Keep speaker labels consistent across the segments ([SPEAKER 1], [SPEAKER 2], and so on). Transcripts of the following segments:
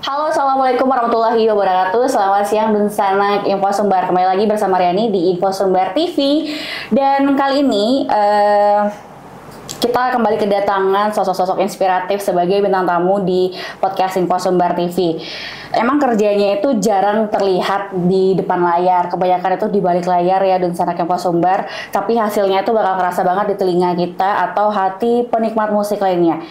[SPEAKER 1] Halo, Assalamualaikum warahmatullahi wabarakatuh. Selamat siang dan sanak Info Sumbar. Kembali lagi bersama Riani di Info Sumbar TV. Dan kali ini kita kembali kedatangan sosok-sosok inspiratif sebagai bintang tamu di podcast Info Sumbar TV. Emang kerjanya itu jarang terlihat di depan layar, kebanyakan itu di balik layar ya dan sanak Info Sumbar. Tapi hasilnya itu bakal kerasa banget di telinga kita atau hati penikmat musik lainnya.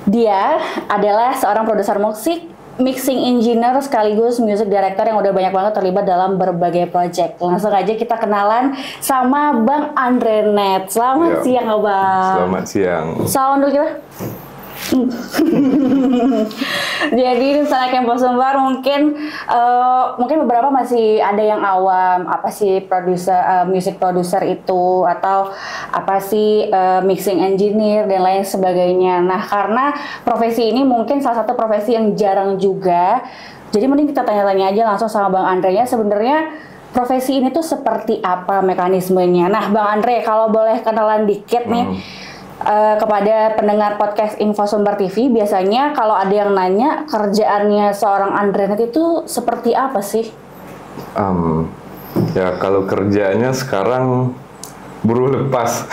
[SPEAKER 1] Dia adalah seorang produser musik, mixing engineer sekaligus music director yang udah banyak banget terlibat dalam berbagai project. Langsung aja kita kenalan sama Bang Andre Net. Selamat siang, Abang.
[SPEAKER 2] Selamat siang.
[SPEAKER 1] Salam dulu kita. Jadi misalnya Info Sumbar mungkin beberapa masih ada yang awam apa sih music producer itu atau apa sih mixing engineer dan lain sebagainya. Nah, karena profesi ini mungkin salah satu profesi yang jarang juga. Jadi mending kita tanya-tanya aja langsung sama Bang Andre nya sebenarnya profesi ini tuh seperti apa mekanismenya. Nah, Bang Andre kalau boleh kenalan dikit nih kepada pendengar podcast Info Sumbar TV, biasanya kalau ada yang nanya kerjaannya seorang Andre Net itu seperti apa sih?
[SPEAKER 2] Ya kalau kerjaannya sekarang buruh lepas.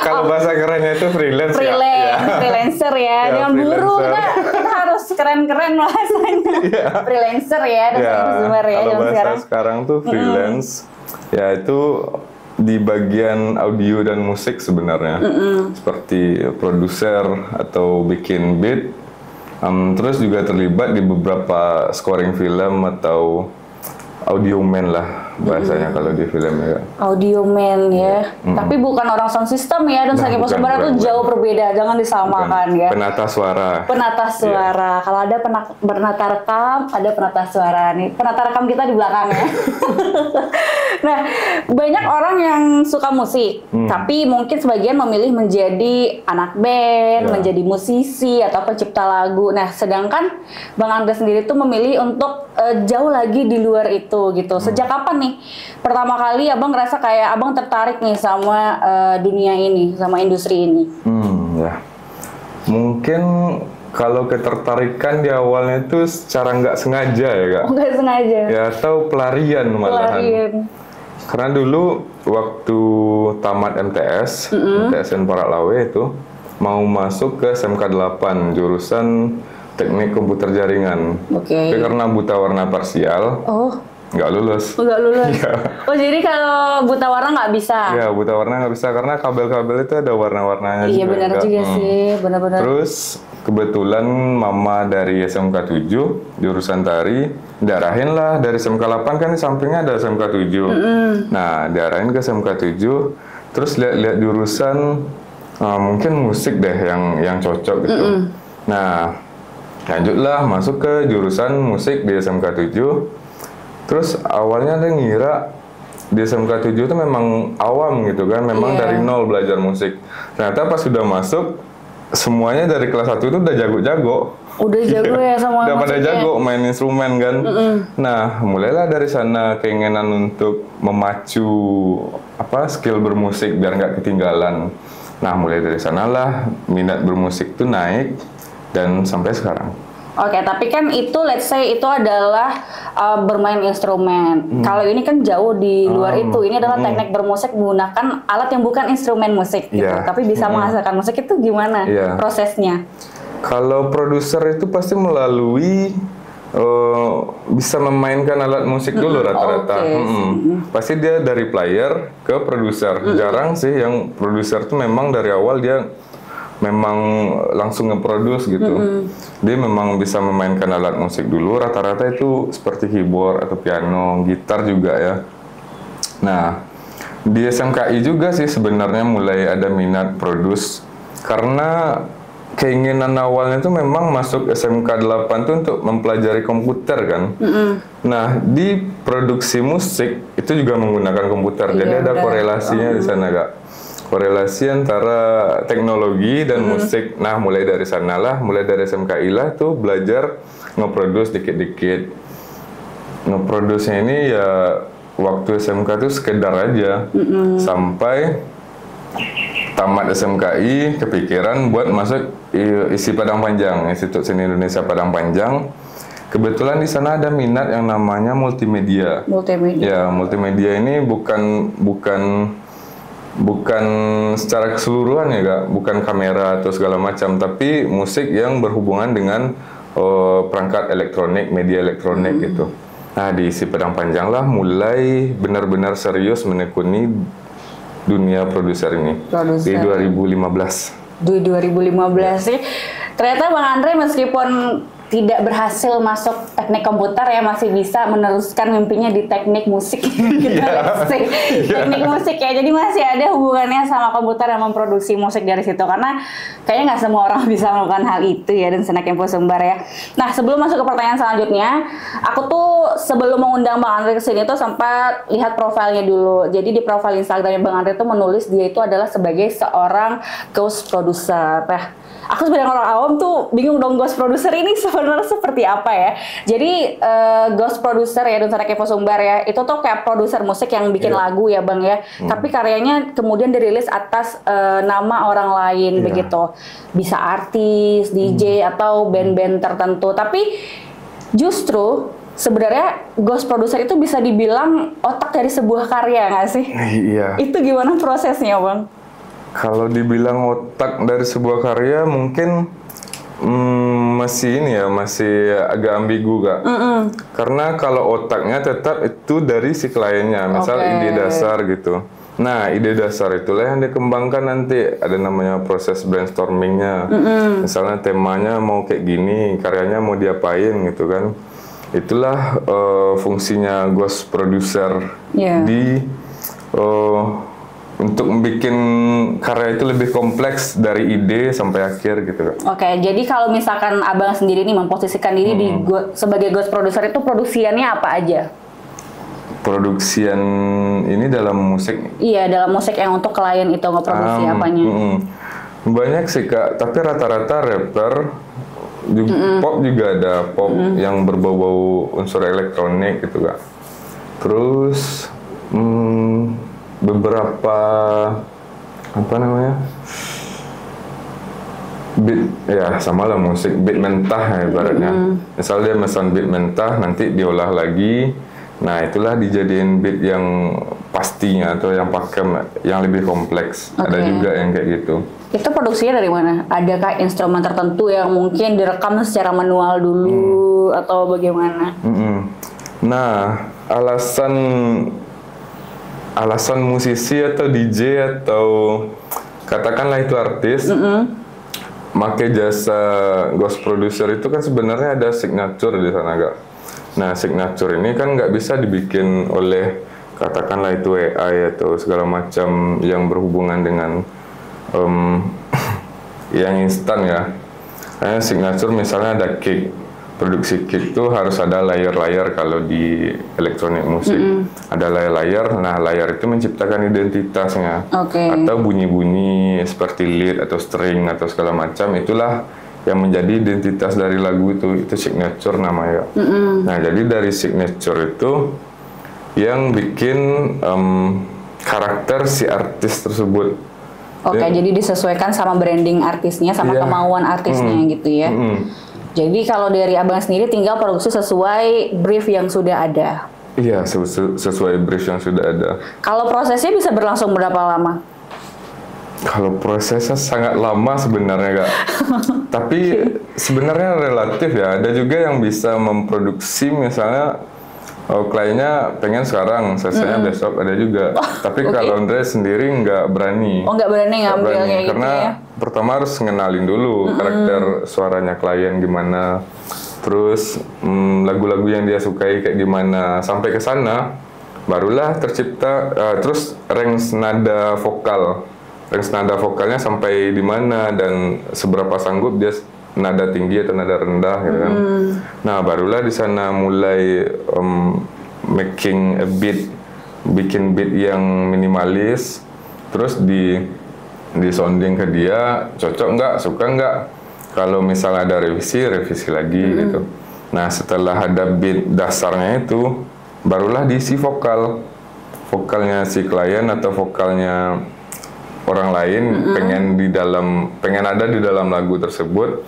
[SPEAKER 2] Kalau bahasa kerennya itu freelance ya.
[SPEAKER 1] Freelancer ya. Dengan buruh kita harus keren-keren bahasanya. Freelancer ya,
[SPEAKER 2] kalau bahasa sekarang tuh freelance. Ya itu di bagian audio dan musik sebenarnya, seperti produser atau bikin beat, terus juga terlibat di beberapa scoring film atau audio man lah bahasanya kalau di film ya.
[SPEAKER 1] Audio man ya, tapi bukan orang sound system ya, dan Info Sumbar itu jauh berbeda, jangan disamakan ya.
[SPEAKER 2] Penata suara.
[SPEAKER 1] Penata suara. Kalau ada penata rekam, ada penata suara nih. Penata rekam kita di belakang ya. Nah, banyak orang yang suka musik, tapi mungkin sebagian memilih menjadi anak band, menjadi musisi atau pencipta lagu. Nah, sedangkan Bang Andre sendiri tuh memilih untuk jauh lagi di luar itu gitu. Sejak kapan nih pertama kali Abang ngerasa kayak Abang tertarik nih sama dunia ini, sama industri ini?
[SPEAKER 2] Mungkin kalau ketertarikan di awalnya itu secara nggak sengaja ya Kak?
[SPEAKER 1] Nggak sengaja? Ya,
[SPEAKER 2] atau pelarian malahan. Karena dulu waktu tamat MTS, MTSN Paralawe itu mau masuk ke SMK 8 jurusan Teknik Komputer Jaringan. Tapi karena buta warna parsial, nggak lulus.
[SPEAKER 1] Nggak lulus? Oh, jadi kalau buta warna nggak bisa?
[SPEAKER 2] Iya, buta warna nggak bisa karena kabel-kabel itu ada warna-warnanya.
[SPEAKER 1] Iya, benar juga sih, benar-benar.
[SPEAKER 2] Terus kebetulan mama dari SMK 7 jurusan tari diarahin lah dari SMK 8 kan di sampingnya ada SMK 7. Nah, diarahin ke SMK 7 terus lihat jurusan mungkin musik deh yang cocok gitu. Nah, lanjutlah masuk ke jurusan musik di SMK 7. Terus awalnya dia ngira di SMK 7 itu memang awam gitu kan, memang dari nol belajar musik. Ternyata pas sudah masuk semuanya dari kelas 1 itu udah jago-jago.
[SPEAKER 1] Udah jago ya sama
[SPEAKER 2] udah pada jago main instrumen kan. Nah, mulailah dari sana keinginan untuk memacu skill bermusik biar nggak ketinggalan. Nah, mulai dari sanalah minat bermusik tuh naik dan sampai sekarang.
[SPEAKER 1] Oke, tapi kan itu let's say itu adalah bermain instrumen. Kalau ini kan jauh di luar itu. Ini adalah teknik bermusik menggunakan alat yang bukan instrumen musik gitu. Tapi bisa menghasilkan musik itu gimana prosesnya?
[SPEAKER 2] Kalau produser itu pasti melalui bisa memainkan alat musik dulu rata-rata. Pasti dia dari player ke produser. Jarang sih yang produser tuh memang dari awal dia memang langsung nge-produce gitu. Dia memang bisa memainkan alat musik dulu, rata-rata itu seperti keyboard atau piano, gitar juga ya. Nah, di SMKI juga sih sebenarnya mulai ada minat produce, karena keinginan awalnya itu memang masuk SMK 8 itu untuk mempelajari komputer kan. Nah, di produksi musik itu juga menggunakan komputer, jadi ada korelasinya di sana Kak. Korelasi antara teknologi dan musik. Nah, mulai dari sanalah, mulai dari SMKI lah tuh belajar nge-produce dikit-dikit. Nge-produce-nya ini ya waktu SMK tuh sekedar aja. Sampai tamat SMKI, kepikiran buat masuk ISI Padang Panjang, Institut Seni Indonesia Padang Panjang. Kebetulan di sana ada minat yang namanya multimedia. Ya, multimedia ini bukan secara keseluruhan ya Kak, bukan kamera atau segala macam, tapi musik yang berhubungan dengan perangkat elektronik, media elektronik gitu. Nah, di ISI Padang Panjang lah mulai benar-benar serius menekuni dunia produser ini. Di 2015.
[SPEAKER 1] Di 2015 sih. Ternyata Bang Andre meskipun tidak berhasil masuk teknik komputer ya, masih bisa meneruskan mimpinya di teknik musik. Teknik musik ya, jadi masih ada hubungannya sama komputer yang memproduksi musik dari situ, karena kayaknya nggak semua orang bisa melakukan hal itu ya, dan Sena Kempo Sumbar ya. Nah, sebelum masuk ke pertanyaan selanjutnya, aku tuh sebelum mengundang Bang Andre ke sini tuh sempat lihat profilnya dulu. Jadi di profil Instagramnya Bang Andre tuh menulis dia itu adalah sebagai seorang ghost producer. Aku sebagai orang awam tuh bingung dong, ghost producer ini sebenarnya seperti apa ya. Jadi ghost producer ya, Sena Kempo Sumbar ya, itu tuh kayak produser musik yang bikin lagu ya Bang ya. Tapi karyanya kemudian dirilis atas nama orang lain begitu. Bisa artis, DJ atau band-band tertentu. Tapi justru sebenarnya ghost producer itu bisa dibilang otak dari sebuah karya nggak sih?
[SPEAKER 2] Iya.
[SPEAKER 1] Itu gimana prosesnya Bang?
[SPEAKER 2] Kalau dibilang otak dari sebuah karya mungkin masih agak ambigu Kak. Karena kalau otaknya tetap itu dari si kliennya, misal ide dasar gitu. Nah, ide dasar itulah yang dikembangkan nanti, ada namanya proses brainstormingnya. Misalnya temanya mau kayak gini, karyanya mau diapain gitu kan. Itulah fungsinya ghost producer untuk membuat karya itu lebih kompleks dari ide sampai akhir gitu.
[SPEAKER 1] Oke, jadi kalau misalkan Abang sendiri nih memposisikan diri sebagai ghost producer, itu produksiannya apa aja?
[SPEAKER 2] Produksian ini dalam musik?
[SPEAKER 1] Iya, dalam musik yang untuk klien itu ngeproduksi apanya?
[SPEAKER 2] Banyak sih Kak, tapi rata-rata rapper, pop juga ada, pop yang berbau-bau unsur elektronik gitu Kak. Terus beberapa beat ya, sama lah musik beat mentah ya ibaratnya. Misal dia mesan beat mentah, nanti diolah lagi, nah itulah dijadiin beat yang pastinya atau yang pakem, yang lebih kompleks. Ada juga yang kayak gitu.
[SPEAKER 1] Itu produksinya dari mana? Adakah instrumen tertentu yang mungkin direkam secara manual dulu atau bagaimana?
[SPEAKER 2] Nah, alasan musisi atau DJ atau katakanlah itu artis pakai jasa ghost producer itu kan sebenarnya ada signature di sana Kak. Nah, signature ini kan nggak bisa dibikin oleh katakanlah itu AI atau segala macam yang berhubungan dengan yang instan ya. Signature misalnya ada kick. Produksi kick itu harus ada layer-layer kalau di elektronik musik. Ada layer-layer, nah layar itu menciptakan identitasnya. Atau bunyi-bunyi seperti lead atau string atau segala macam, itulah yang menjadi identitas dari lagu itu signature namanya. Nah, jadi dari signature itu yang bikin karakter si artis tersebut.
[SPEAKER 1] Jadi disesuaikan sama branding artisnya, sama kemauan artisnya gitu ya. Jadi kalau dari Abang sendiri tinggal produksi sesuai brief yang sudah ada?
[SPEAKER 2] Iya, sesuai brief yang sudah ada.
[SPEAKER 1] Kalau prosesnya bisa berlangsung berapa lama?
[SPEAKER 2] Kalau prosesnya sangat lama sebenarnya Kak. Tapi sebenarnya relatif ya. Ada juga yang bisa memproduksi misalnya kliennya pengen sekarang, selesainya besok, ada juga. Tapi kalau Andre sendiri nggak berani.
[SPEAKER 1] Nggak berani ngambil kayak
[SPEAKER 2] karena
[SPEAKER 1] gitu ya?
[SPEAKER 2] Pertama harus ngenalin dulu karakter suaranya klien gimana. Terus lagu-lagu yang dia sukai kayak gimana. Sampai ke sana, barulah tercipta, terus range nada vokal. Range nada vokalnya sampai di mana dan seberapa sanggup dia nada tinggi atau nada rendah gitu kan. Nah, barulah di sana mulai making a beat, bikin beat yang minimalis, terus di sounding ke dia, cocok nggak, suka nggak. Kalau misalnya ada revisi lagi gitu. Nah, setelah ada beat dasarnya itu, barulah diisi vokalnya si klien atau vokalnya orang lain, pengen ada di dalam lagu tersebut.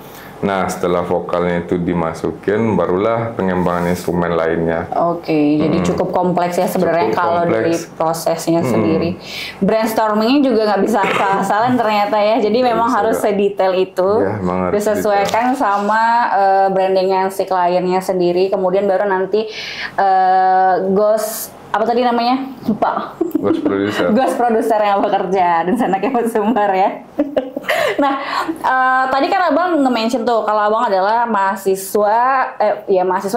[SPEAKER 2] Nah, setelah vokalnya itu dimasukin, barulah pengembangan instrumen lainnya.
[SPEAKER 1] Oke, jadi cukup kompleks ya sebenarnya kalau dari prosesnya sendiri. Brainstormingnya juga nggak bisa asal-asalan ternyata ya. Jadi memang harus sedetail itu, disesuaikan sama brandingnya si kliennya sendiri. Kemudian baru nanti apa tadi namanya? Lupa. Ghost producer yang bekerja dan sana kayak sumber ya. Nah, tadi kan Abang nge-mention tuh kalau Abang adalah mahasiswa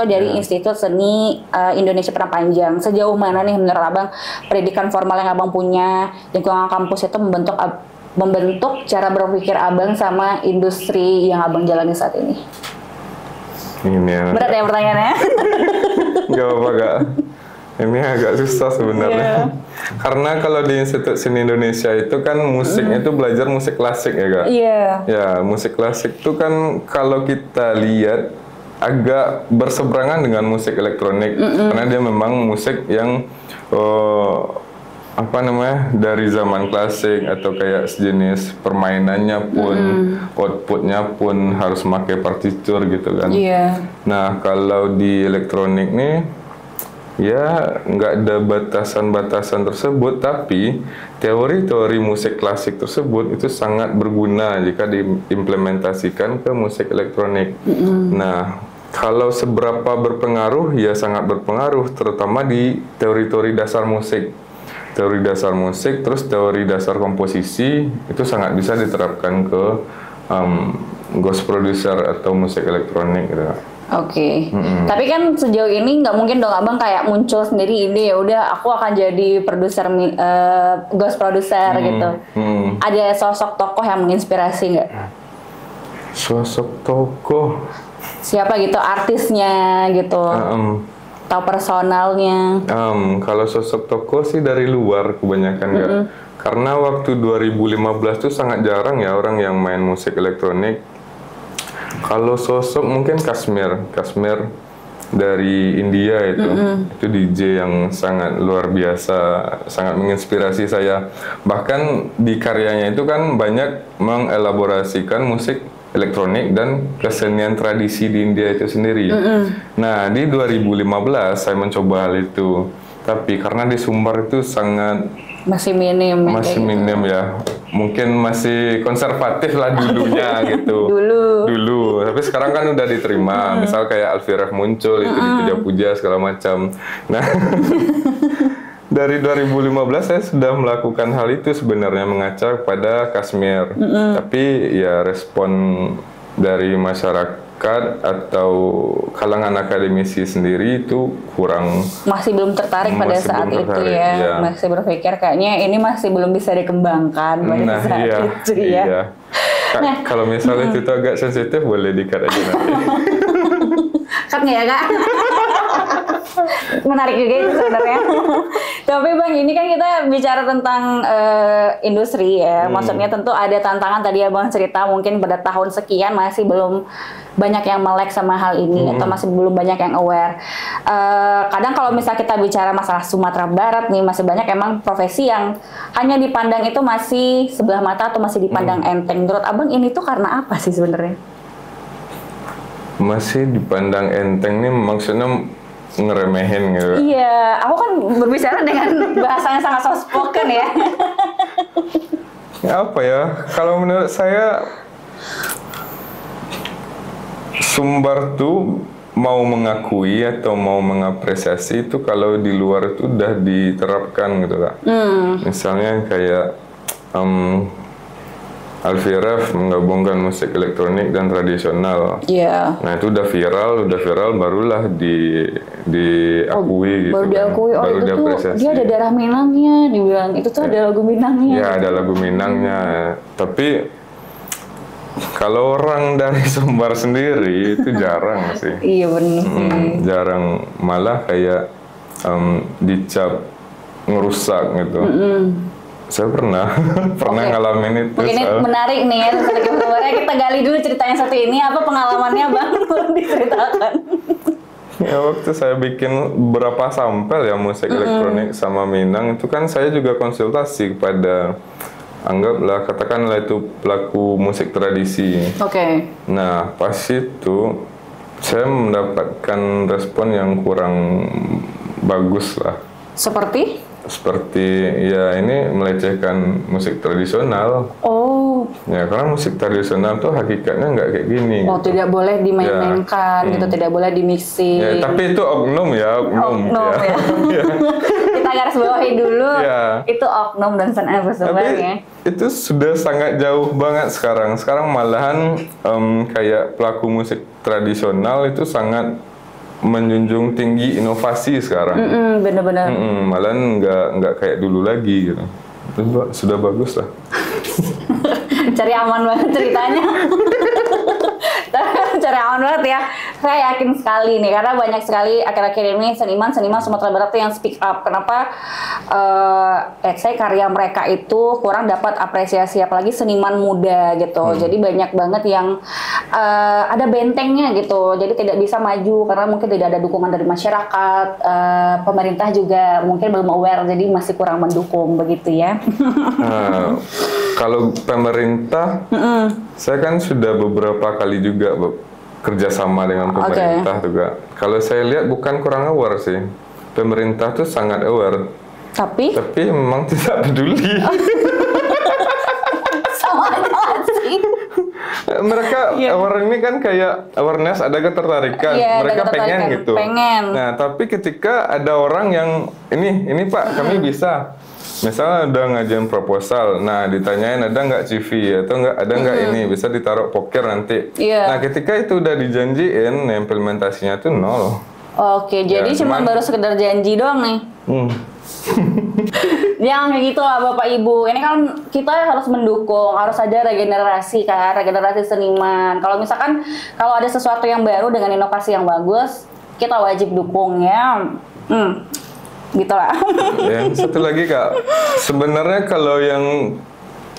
[SPEAKER 1] dari Institut Seni Indonesia Penapanjang. Sejauh mana nih menurut Abang pendidikan formal yang Abang punya, lingkungan kampus itu membentuk cara berpikir Abang sama industri yang Abang jalani saat ini? Berat ya pertanyaannya?
[SPEAKER 2] Gak apa-apa, Kak. Ini agak susah sebenarnya. Karena kalau di Institut Seni Indonesia itu kan musiknya itu belajar musik klasik ya, Kak. Ya, musik klasik itu kan kalau kita lihat agak berseberangan dengan musik elektronik. Karena dia memang musik yang dari zaman klasik, atau kayak sejenis permainannya pun, outputnya pun harus pakai partitur gitu kan. Nah, kalau di elektronik nih, ya nggak ada batasan-batasan tersebut, tapi teori-teori musik klasik tersebut itu sangat berguna jika diimplementasikan ke musik elektronik. Nah, kalau seberapa berpengaruh, ya sangat berpengaruh, terutama di teori-teori dasar musik. Teori dasar musik, terus teori dasar komposisi, itu sangat bisa diterapkan ke ghost producer atau musik elektronik gitu.
[SPEAKER 1] Oke. Tapi kan sejauh ini nggak mungkin dong Abang kayak muncul sendiri ide, ya udah aku akan jadi produser ghost producer gitu. Ada sosok tokoh yang menginspirasi nggak?
[SPEAKER 2] Sosok tokoh?
[SPEAKER 1] Siapa gitu, artisnya gitu? Atau personalnya?
[SPEAKER 2] Kalau sosok tokoh sih dari luar kebanyakan ya. Karena waktu 2015 tuh sangat jarang ya orang yang main musik elektronik. Kalau sosok mungkin Kashmir dari India itu DJ yang sangat luar biasa, sangat menginspirasi saya. Bahkan di karyanya itu kan banyak mengelaborasikan musik elektronik dan kesenian tradisi di India itu sendiri. Nah, di 2015 saya mencoba hal itu, tapi karena di Sumbar itu masih minim ya, mungkin masih konservatif lah dulunya gitu. Dulu, tapi sekarang kan udah diterima. Misal kayak Alfirah muncul itu dipuja-puja segala macam. Nah, dari 2015 saya sudah melakukan hal itu sebenarnya, mengacak pada Kashmir. Tapi ya respon dari masyarakat atau kalangan akademisi sendiri itu masih belum tertarik pada saat itu ya. Masih berpikir kayaknya ini masih belum bisa dikembangkan pada saat itu ya. Kak, kalau misalnya itu agak sensitif boleh di-cut aja nanti.
[SPEAKER 1] Cut nggak ya, Kak? Menarik juga itu sebenarnya. Tapi Bang, ini kan kita bicara tentang industri ya. Maksudnya tentu ada tantangan, tadi Abang cerita mungkin pada tahun sekian masih belum banyak yang melek sama hal ini, atau masih belum banyak yang aware. Kadang kalau misalnya kita bicara masalah Sumatera Barat nih, masih banyak emang profesi yang hanya dipandang itu masih sebelah mata atau masih dipandang enteng. Menurut Abang ini tuh karena apa sih sebenarnya?
[SPEAKER 2] Masih dipandang enteng nih maksudnya ngeremehin gitu.
[SPEAKER 1] Iya, aku kan berbicara dengan bahasa yang sangat soft spoken ya.
[SPEAKER 2] Apa ya? Kalau menurut saya Sumbar tuh mau mengakui atau mau mengapresiasi itu kalau di luar itu udah diterapkan gitu Kak. Misalnya kayak Alfirah menggabungkan musik elektronik dan tradisional. Nah itu udah viral barulah diakui gitu.
[SPEAKER 1] Baru diakui,
[SPEAKER 2] baru
[SPEAKER 1] itu
[SPEAKER 2] diapresiasi.
[SPEAKER 1] Tuh dia ada darah Minangnya, dibilang itu tuh ada lagu Minangnya.
[SPEAKER 2] Ya ada lagu Minangnya, tapi kalau orang dari Sumbar sendiri itu jarang sih.
[SPEAKER 1] Iya benar sih.
[SPEAKER 2] Jarang, malah kayak dicap ngerusak gitu. Saya pernah ngalamin itu.
[SPEAKER 1] Mungkin ini menarik nih ya, sebenarnya kita gali dulu cerita yang satu ini, apa pengalamannya Bang, boleh diceritakan.
[SPEAKER 2] Ya waktu saya bikin beberapa sampel ya musik elektronik sama Minang, itu kan saya juga konsultasi kepada anggaplah katakanlah itu pelaku musik tradisi.
[SPEAKER 1] Oke.
[SPEAKER 2] Nah, pas itu saya mendapatkan respon yang kurang bagus lah.
[SPEAKER 1] Seperti?
[SPEAKER 2] Seperti ya ini melecehkan musik tradisional.
[SPEAKER 1] Oh.
[SPEAKER 2] Ya karena musik tradisional tuh hakikatnya nggak kayak gini.
[SPEAKER 1] Oh,
[SPEAKER 2] gitu.
[SPEAKER 1] tidak boleh dimain-mainkan gitu, tidak boleh dimixing.
[SPEAKER 2] Ya, tapi itu oknum ya, oknum
[SPEAKER 1] ya. Kita garis bawahi dulu.
[SPEAKER 2] Ya.
[SPEAKER 1] Itu oknum dan sana
[SPEAKER 2] Tapi
[SPEAKER 1] ya.
[SPEAKER 2] itu sudah sangat jauh banget sekarang. Sekarang malahan kayak pelaku musik tradisional itu sangat menjunjung tinggi inovasi sekarang.
[SPEAKER 1] Bener-bener.
[SPEAKER 2] Malahan nggak kayak dulu lagi gitu. Itu sudah bagus lah.
[SPEAKER 1] Cari aman banget ceritanya. Cari aman banget ya. Saya yakin sekali nih, karena banyak sekali akhir-akhir ini seniman Sumatera Barat yang speak up. Kenapa? Let's say karya mereka itu kurang dapat apresiasi, apalagi seniman muda gitu. Jadi banyak banget yang ada bentengnya gitu. Jadi tidak bisa maju karena mungkin tidak ada dukungan dari masyarakat. Pemerintah juga mungkin belum aware, jadi masih kurang mendukung begitu ya.
[SPEAKER 2] Kalau pemerintah, saya kan sudah beberapa kali juga kerjasama dengan pemerintah juga. Kalau saya lihat bukan kurang aware sih, pemerintah tuh sangat aware. Tapi memang tidak peduli.
[SPEAKER 1] Sama aja sih.
[SPEAKER 2] Mereka aware ini kan kayak awareness, ada ketertarikan, mereka pengen gitu. Nah, tapi ketika ada orang yang ini Pak, kami bisa. Misalnya udah ngajuin proposal, nah ditanyain ada nggak CV atau ada nggak ini, bisa ditaruh poker nanti. Nah ketika itu udah dijanjiin, implementasinya tuh nol.
[SPEAKER 1] Oke, jadi cuma baru sekedar janji doang nih. Jangan kayak gitu lah Bapak Ibu. Ini kan kita harus mendukung, harus ada regenerasi kan, regenerasi seniman. Kalau misalkan kalau ada sesuatu yang baru dengan inovasi yang bagus, kita wajib dukung ya. Gitu lah.
[SPEAKER 2] Ya, satu lagi Kak, sebenarnya kalau yang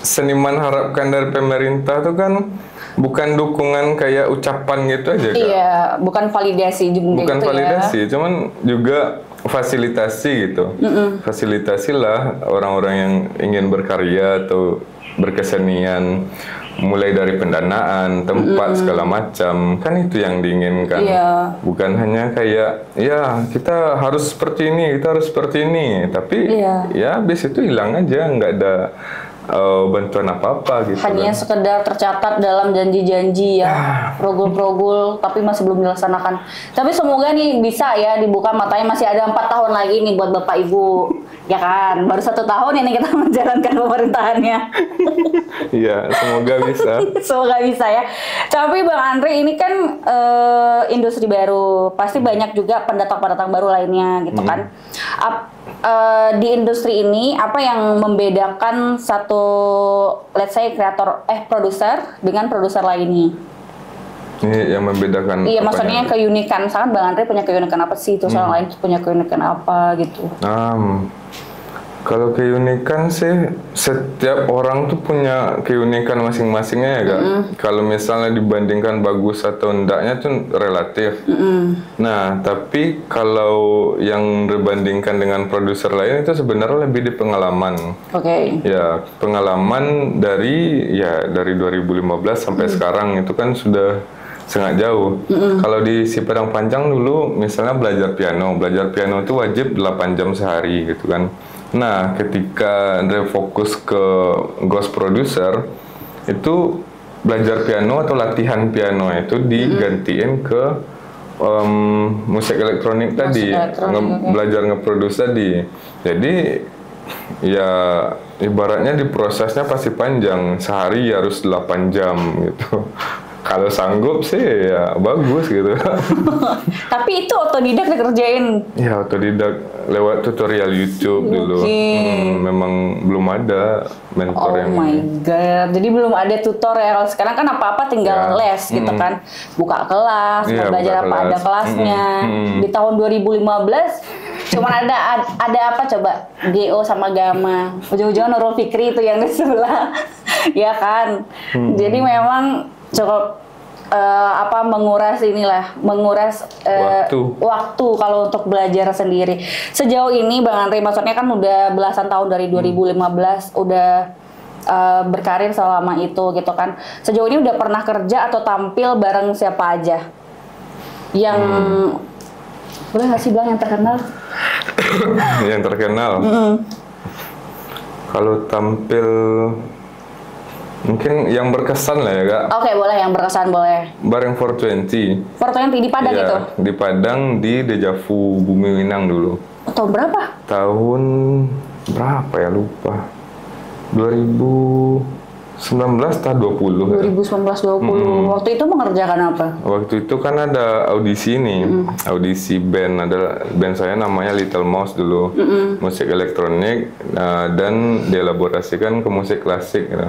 [SPEAKER 2] seniman harapkan dari pemerintah tuh kan bukan dukungan kayak ucapan gitu aja Kak.
[SPEAKER 1] Iya, bukan validasi juga.
[SPEAKER 2] Bukan gitu validasi, cuman juga fasilitasi gitu. Fasilitasilah orang-orang yang ingin berkarya atau berkesenian, mulai dari pendanaan, tempat segala macam, kan itu yang diinginkan. Bukan hanya kayak ya kita harus seperti ini, kita harus seperti ini, tapi ya habis itu hilang aja, nggak ada bantuan apa-apa gitu.
[SPEAKER 1] Hanya sekedar tercatat dalam janji-janji ya, progul-progul, tapi masih belum dilaksanakan. Tapi semoga nih bisa ya dibuka matanya, masih ada 4 tahun lagi nih buat Bapak Ibu. Ya kan, baru 1 tahun ini kita menjalankan pemerintahannya.
[SPEAKER 2] Iya, semoga bisa.
[SPEAKER 1] Semoga bisa ya. Tapi Bang Andre, ini kan industri baru, pasti banyak juga pendatang-pendatang baru lainnya gitu kan. Di industri ini apa yang membedakan satu, let's say produser dengan produser lainnya?
[SPEAKER 2] Ini yang membedakan.
[SPEAKER 1] Iya, maksudnya keunikan. Misalkan Bang Andre punya keunikan apa sih? Terus orang lain punya keunikan apa gitu?
[SPEAKER 2] Kalau keunikan sih, setiap orang tuh punya keunikan masing-masingnya ya Kak. Kalau misalnya dibandingkan bagus atau enggaknya tuh relatif. Nah, tapi kalau yang dibandingkan dengan produser lain itu sebenarnya lebih di pengalaman. Ya, pengalaman dari 2015 sampai sekarang itu kan sudah sangat jauh. Kalau di Si Padang Panjang dulu misalnya belajar piano itu wajib 8 jam sehari gitu kan. Nah, ketika Andre fokus ke ghost producer, itu belajar piano atau latihan piano itu digantiin ke musik elektronik tadi, belajar nge-produce tadi. Jadi ya ibaratnya di prosesnya pasti panjang, sehari harus 8 jam gitu. Kalau sanggup sih ya bagus gitu.
[SPEAKER 1] Tapi itu otodidak dikerjain?
[SPEAKER 2] Ya otodidak lewat tutorial YouTube dulu. Memang belum ada mentor yang.
[SPEAKER 1] Oh my god, jadi belum ada tutor ya. Kalau sekarang kan apa-apa tinggal les gitu kan. Buka kelas, belajar apa ada kelasnya. Di tahun 2015 cuman ada apa coba? GO sama Gama. Ujung-ujungnya Nurul Fikri itu yang di sebelah. Ya kan. Jadi memang cukup menguras waktu kalau untuk belajar sendiri. Sejauh ini Bang Andre, maksudnya kan udah belasan tahun dari 2015 udah berkarir selama itu gitu kan. Sejauh ini udah pernah kerja atau tampil bareng siapa aja? Yang boleh nggak sih bilang yang terkenal?
[SPEAKER 2] Yang terkenal. Kalau tampil mungkin yang berkesan lah ya Kak.
[SPEAKER 1] Oke, boleh yang berkesan boleh.
[SPEAKER 2] Bareng 420.
[SPEAKER 1] 420 di Padang itu?
[SPEAKER 2] Di Padang di Dejavu Bumi Winang dulu.
[SPEAKER 1] Tahun berapa?
[SPEAKER 2] Tahun berapa ya lupa. 2019 atau 20.
[SPEAKER 1] 2019-20. Waktu itu mengerjakan apa?
[SPEAKER 2] Waktu itu kan ada audisi nih, audisi band. Ada band saya namanya Little Mouse dulu, musik elektronik dan dielaborasikan ke musik klasik. Gitu.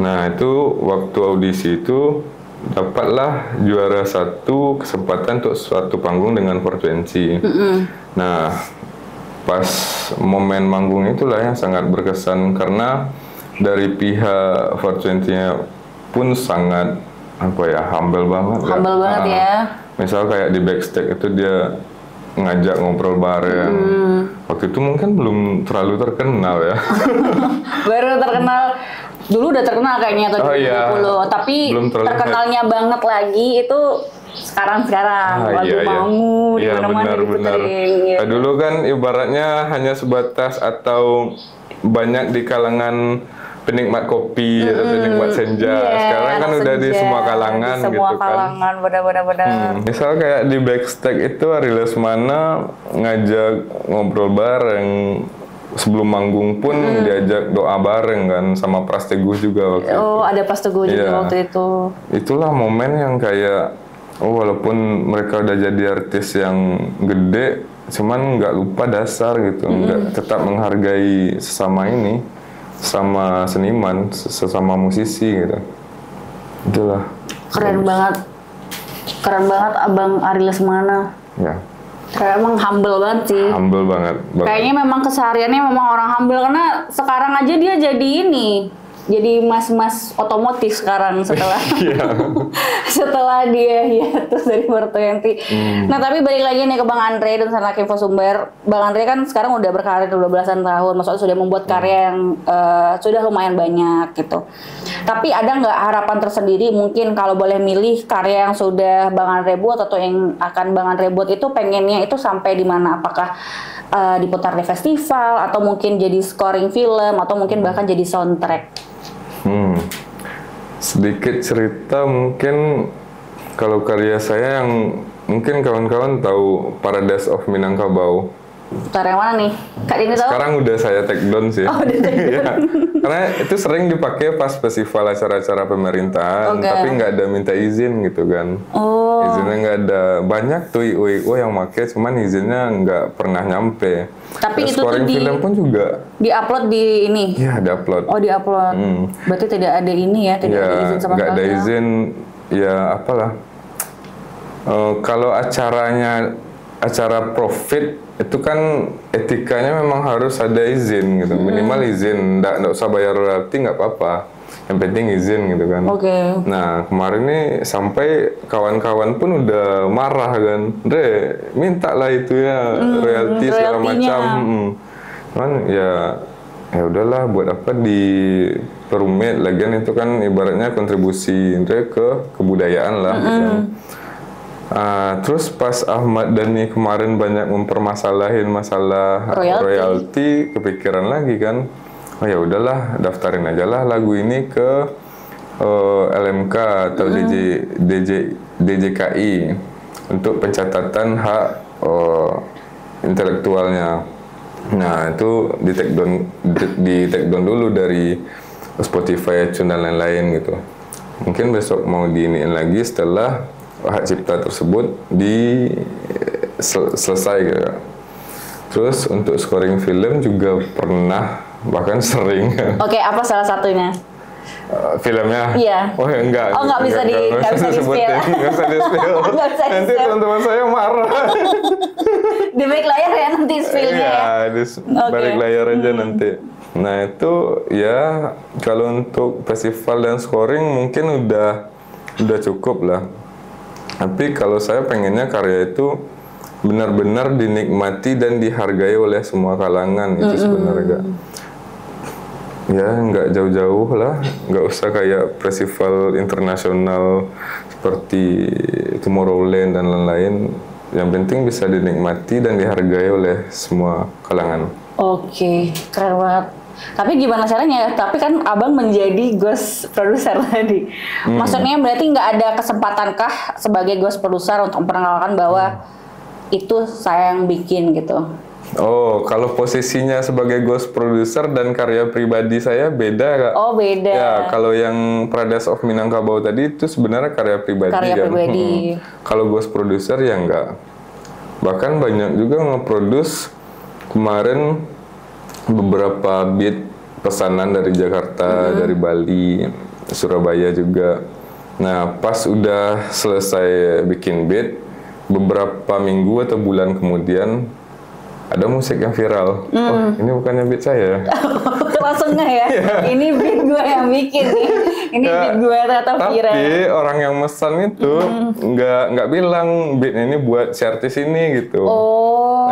[SPEAKER 2] Nah itu waktu audisi itu dapatlah juara 1 kesempatan untuk suatu panggung dengan 420. Nah pas momen manggung itulah yang sangat berkesan karena dari pihak 420-nya pun sangat humble banget.
[SPEAKER 1] Humble banget ya.
[SPEAKER 2] Misal kayak di backstage itu dia ngajak ngobrol bareng. Waktu itu mungkin belum terlalu terkenal ya.
[SPEAKER 1] Baru terkenal. Dulu udah terkenal kayaknya tahun 2020, tapi terkenalnya banget lagi itu sekarang lagu Mangu di mana-mana diputerin.
[SPEAKER 2] Nah, dulu kan ibaratnya hanya sebatas atau banyak di kalangan penikmat kopi atau penikmat senja. Sekarang kan udah di semua kalangan
[SPEAKER 1] di semua kalangan, benar-benar.
[SPEAKER 2] Misal kayak di backstage itu Ari Lesmana ngajak ngobrol bareng. Sebelum manggung pun diajak doa bareng kan sama Pras Teguh juga waktu itu.
[SPEAKER 1] Oh, ada Pras Teguh juga waktu itu.
[SPEAKER 2] Itulah momen yang kayak walaupun mereka udah jadi artis yang gede, cuman nggak lupa dasar gitu, nggak tetap menghargai sesama ini, sama seniman, sesama musisi gitu. Itulah.
[SPEAKER 1] Keren banget Abang Ari Lesmana.
[SPEAKER 2] Ya.
[SPEAKER 1] Kayak emang humble banget sih.
[SPEAKER 2] Humble banget.
[SPEAKER 1] Kayaknya memang kesehariannya memang orang humble karena sekarang aja dia jadi ini. Jadi mas-mas otomotif sekarang setelah setelah dia hiatus dari 420. Nah tapi balik lagi nih ke Bang Andre dan Sana Kevo Sumber. Bang Andre kan sekarang udah berkarir 12 tahun, maksudnya sudah membuat karya yang sudah lumayan banyak gitu. Tapi ada nggak harapan tersendiri mungkin kalau boleh milih karya yang sudah Bang Andre buat atau yang akan Bang Andre buat itu pengennya itu sampai di mana? Apakah diputar di festival atau mungkin jadi scoring film atau mungkin bahkan jadi soundtrack?
[SPEAKER 2] Sedikit cerita mungkin kalau karya saya yang mungkin kawan-kawan tahu Paradise of Minangkabau.
[SPEAKER 1] Putar yang mana nih? Kak Dini tahu?
[SPEAKER 2] Sekarang udah saya take down sih.
[SPEAKER 1] Oh, udah take down.
[SPEAKER 2] Ya, karena itu sering dipakai pas festival acara-acara pemerintahan, tapi nggak ada minta izin gitu kan.
[SPEAKER 1] Oh.
[SPEAKER 2] Izinnya nggak ada. Banyak tuh IO yang pakai, cuman izinnya nggak pernah nyampe.
[SPEAKER 1] Tapi itu tuh
[SPEAKER 2] film pun juga
[SPEAKER 1] di-upload di ini?
[SPEAKER 2] Iya, di-upload.
[SPEAKER 1] Oh, di-upload. Berarti tidak ada ini ya, tidak ada izin sama sekali.
[SPEAKER 2] Nggak ada izin, ya apalah. Kalau acara profit itu kan etikanya memang harus ada izin gitu, minimal izin, nggak usah bayar royalti nggak apa-apa, yang penting izin gitu kan. Nah kemarin nih sampai kawan-kawan pun udah marah kan, Dre minta lah itu ya royalti segala macam, kan ya udahlah buat apa di perumit, lagian itu kan ibaratnya kontribusi Dre ke kebudayaan lah gitu. Terus pas Ahmad Dhani kemarin banyak mempermasalahin masalah royalti, kepikiran lagi kan, oh ya udahlah daftarin aja lah lagu ini ke LMK atau DJKI untuk pencatatan hak intelektualnya. Nah itu di take down dulu dari Spotify, iTunes dan lain-lain gitu. Mungkin besok mau diiniin lagi setelah hak cipta tersebut selesai gitu. Terus untuk scoring film juga pernah, bahkan sering.
[SPEAKER 1] Oke, apa salah satunya?
[SPEAKER 2] Filmnya?
[SPEAKER 1] Iya.
[SPEAKER 2] Oh enggak.
[SPEAKER 1] Oh nggak bisa di-spill.
[SPEAKER 2] Nggak bisa di-spill. Nanti teman-teman saya marah.
[SPEAKER 1] Di balik layar ya nanti spill-nya ya?
[SPEAKER 2] Iya, di balik layar aja nanti. Nah itu ya kalau untuk festival dan scoring mungkin udah cukup lah. Tapi kalau saya pengennya karya itu benar-benar dinikmati dan dihargai oleh semua kalangan itu sebenarnya. Ya nggak jauh-jauh lah, nggak usah kayak festival internasional seperti Tomorrowland dan lain-lain. Yang penting bisa dinikmati dan dihargai oleh semua kalangan.
[SPEAKER 1] Oke, keren banget. Tapi gimana caranya? Tapi kan abang menjadi ghost producer tadi. Maksudnya berarti nggak ada kesempatankah sebagai ghost producer untuk memperkenalkan bahwa itu saya yang bikin gitu?
[SPEAKER 2] Oh, kalau posisinya sebagai ghost producer dan karya pribadi saya beda, Kak.
[SPEAKER 1] Oh, beda.
[SPEAKER 2] Ya, kalau yang Pradas of Minangkabau tadi itu sebenarnya karya pribadi
[SPEAKER 1] Karya
[SPEAKER 2] kan.
[SPEAKER 1] pribadi.
[SPEAKER 2] Kalau ghost producer ya enggak. Bahkan banyak juga nge-produce kemarin beberapa beat pesanan dari Jakarta, dari Bali, Surabaya juga. Nah, pas udah selesai bikin beat, beberapa minggu atau bulan kemudian ada musik yang viral. Oh, ini bukannya beat saya.
[SPEAKER 1] Langsung nggak ya? Ini beat gue yang bikin nih. Ini
[SPEAKER 2] Ya,
[SPEAKER 1] beat gue ternyata viral.
[SPEAKER 2] Tapi orang yang pesan itu nggak bilang beat ini buat si artis ini gitu.
[SPEAKER 1] Oh.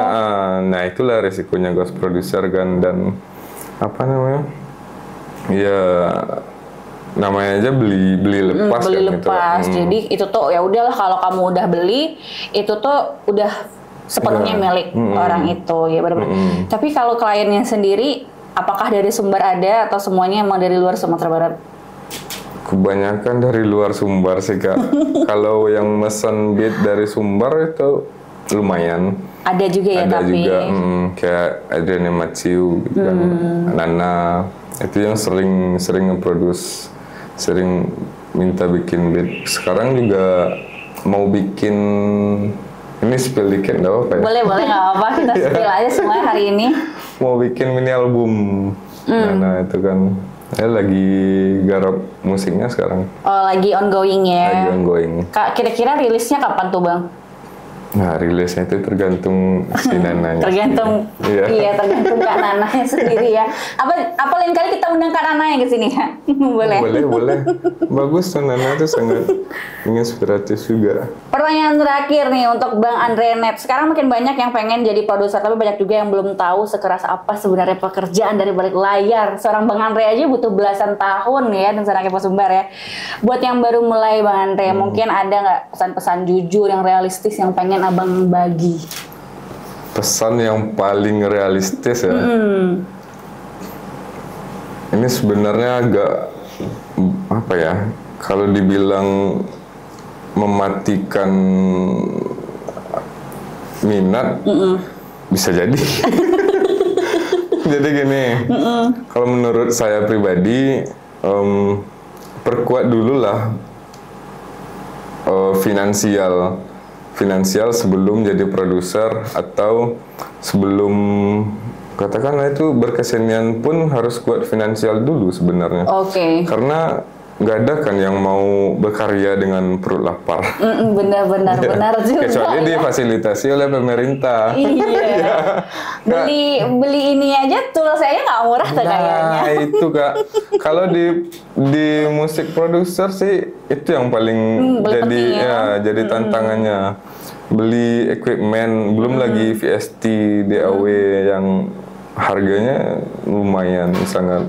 [SPEAKER 2] Nah, itulah resikonya ghost producer kan, dan apa namanya? Ya namanya aja beli lepas
[SPEAKER 1] Beli
[SPEAKER 2] kan
[SPEAKER 1] lepas.
[SPEAKER 2] gitu.
[SPEAKER 1] Jadi itu tuh ya udahlah, kalau kamu udah beli itu tuh udah sepenuhnya milik orang itu ya benar-benar. Tapi kalau kliennya sendiri, apakah dari Sumbar ada atau semuanya emang dari luar Sumatera Barat?
[SPEAKER 2] Kebanyakan dari luar Sumbar sih, Kak. Kalau yang mesen beat dari Sumbar itu lumayan.
[SPEAKER 1] Ada juga ya,
[SPEAKER 2] Ada
[SPEAKER 1] tapi
[SPEAKER 2] juga kayak Adriana Maciu gitu kan, Nana, itu yang sering nge-produce, sering minta bikin beat. Sekarang juga mau bikin, ini spill dikit nggak apa-apa ya?
[SPEAKER 1] boleh nggak apa-apa, kita spill aja semuanya hari ini.
[SPEAKER 2] Mau bikin mini album. Nana itu kan, saya lagi garap musiknya sekarang.
[SPEAKER 1] Oh, lagi ongoing ya.
[SPEAKER 2] Lagi ongoing.
[SPEAKER 1] Kak, kira-kira rilisnya kapan tuh Bang?
[SPEAKER 2] Nah, rilisnya itu tergantung si Nananya.
[SPEAKER 1] Tergantung,
[SPEAKER 2] Iya.
[SPEAKER 1] iya tergantung Kak Nananya sendiri ya. Apa lain kali kita undang Kak Nana ke sini ya? Boleh.
[SPEAKER 2] Boleh. Bagus tuh, Nana tuh sangat inspiratif juga.
[SPEAKER 1] Pertanyaan terakhir nih untuk Bang Andre Net. Sekarang makin banyak yang pengen jadi produser, tapi banyak juga yang belum tahu sekeras apa sebenarnya pekerjaan dari balik layar. Seorang Bang Andre aja butuh belasan tahun ya, dan Sarang Kepo Sumbar ya. Buat yang baru mulai Bang Andre, mungkin ada nggak pesan-pesan jujur yang realistis yang pengen Abang bagi?
[SPEAKER 2] Pesan yang paling realistis ya. Ini sebenarnya agak apa ya? Kalau dibilang mematikan minat, bisa jadi. Jadi gini, kalau menurut saya pribadi, perkuat dulu lah finansial sebelum jadi produser, atau sebelum katakanlah itu berkesenian pun harus kuat finansial dulu sebenarnya.
[SPEAKER 1] Oke.
[SPEAKER 2] Karena nggak ada kan yang mau berkarya dengan perut lapar.
[SPEAKER 1] Benar juga.
[SPEAKER 2] Kecuali
[SPEAKER 1] ya.
[SPEAKER 2] difasilitasi oleh pemerintah.
[SPEAKER 1] Iya. Beli ini aja tools saya nggak murah tuh kayaknya.
[SPEAKER 2] Nah, itu Kak. Kalau di musik produser sih itu yang paling jadi
[SPEAKER 1] penting ya.
[SPEAKER 2] jadi tantangannya. Beli equipment, belum lagi VST, DAW yang harganya lumayan sangat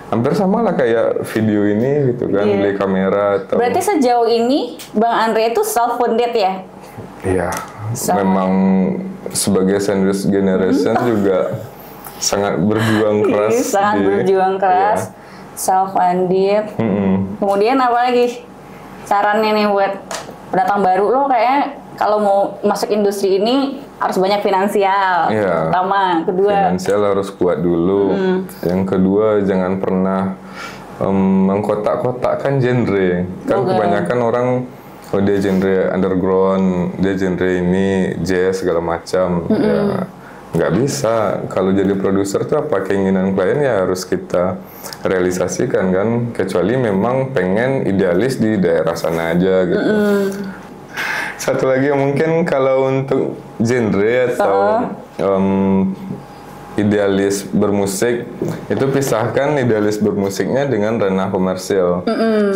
[SPEAKER 2] hampir sama lah kayak video ini gitu kan, beli kamera atau.
[SPEAKER 1] Berarti sejauh ini Bang Andre itu self funded ya?
[SPEAKER 2] Iya, memang sebagai sandwich generation juga sangat berjuang keras.
[SPEAKER 1] Sangat berjuang keras, self funded. Kemudian apa lagi sarannya nih buat pendatang baru lo, kayaknya kalau mau masuk industri ini harus banyak finansial, pertama. Kedua,
[SPEAKER 2] finansial harus kuat dulu. Yang kedua, jangan pernah mengkotak-kotakkan genre. Kan kebanyakan orang, oh dia genre underground, dia genre ini jazz segala macam. Ya nggak bisa. Kalau jadi produser tuh apa keinginan klien ya harus kita realisasikan kan. Kecuali memang pengen idealis di daerah sana aja gitu. Satu lagi mungkin kalau untuk genre atau idealis bermusik, itu pisahkan idealis bermusiknya dengan ranah komersial.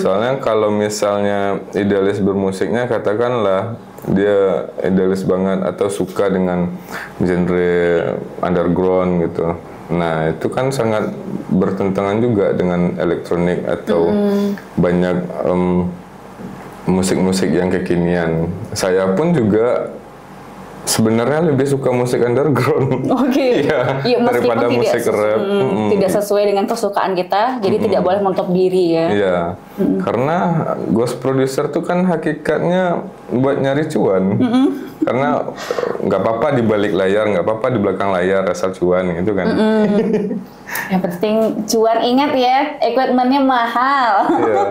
[SPEAKER 2] Soalnya kalau misalnya idealis bermusiknya katakanlah dia idealis banget atau suka dengan genre underground gitu, Nah, itu kan sangat bertentangan juga dengan elektronik atau banyak musik-musik yang kekinian. Saya pun juga sebenarnya lebih suka musik underground.
[SPEAKER 1] Oke.
[SPEAKER 2] Iya,
[SPEAKER 1] Ya,
[SPEAKER 2] daripada musik rap.
[SPEAKER 1] Tidak sesuai dengan kesukaan kita, jadi tidak boleh menutup diri ya.
[SPEAKER 2] Iya, karena ghost producer tuh kan hakikatnya buat nyari cuan. Karena nggak apa-apa di balik layar, nggak apa-apa di belakang layar, asal cuan gitu kan.
[SPEAKER 1] Yang penting cuan, ingat ya, equipmentnya mahal.
[SPEAKER 2] Iya.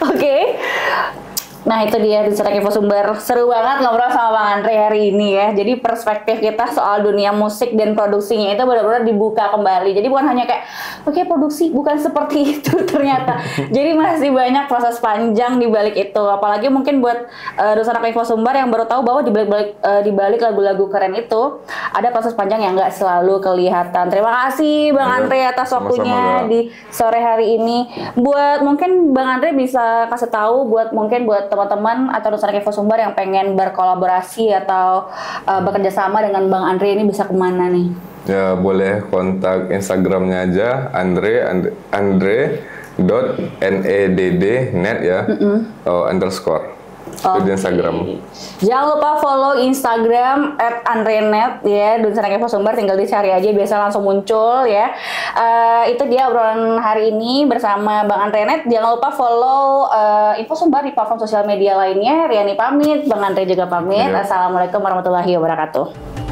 [SPEAKER 1] Oke. Nah itu dia di Cetak Info Sumber, seru banget ngobrol sama Bang Andre hari ini ya. Jadi perspektif kita soal dunia musik dan produksinya itu benar-benar dibuka kembali. Jadi bukan hanya kayak, oke, produksi bukan seperti itu ternyata. Jadi masih banyak proses panjang di balik itu. Apalagi mungkin buat Cetak Info Sumber yang baru tahu bahwa di balik lagu-lagu keren itu ada proses panjang yang nggak selalu kelihatan. Terima kasih Bang Andre atas waktunya di sore hari ini. Buat mungkin Bang Andre bisa kasih tahu buat teman-teman atau Nusantara Info Sumber yang pengen berkolaborasi atau bekerja sama dengan Bang Andre ini bisa kemana nih?
[SPEAKER 2] Ya boleh kontak Instagramnya aja andre.nedd ya underscore. Di Instagram.
[SPEAKER 1] Jangan lupa follow Instagram @andrenet ya, Nusantara Info Sumber, tinggal dicari aja biasa langsung muncul ya. Itu dia obrolan hari ini bersama Bang Andrenet. Jangan lupa follow Info Sumber di platform sosial media lainnya. Riani pamit, Bang Andre juga pamit. Assalamualaikum warahmatullahi wabarakatuh.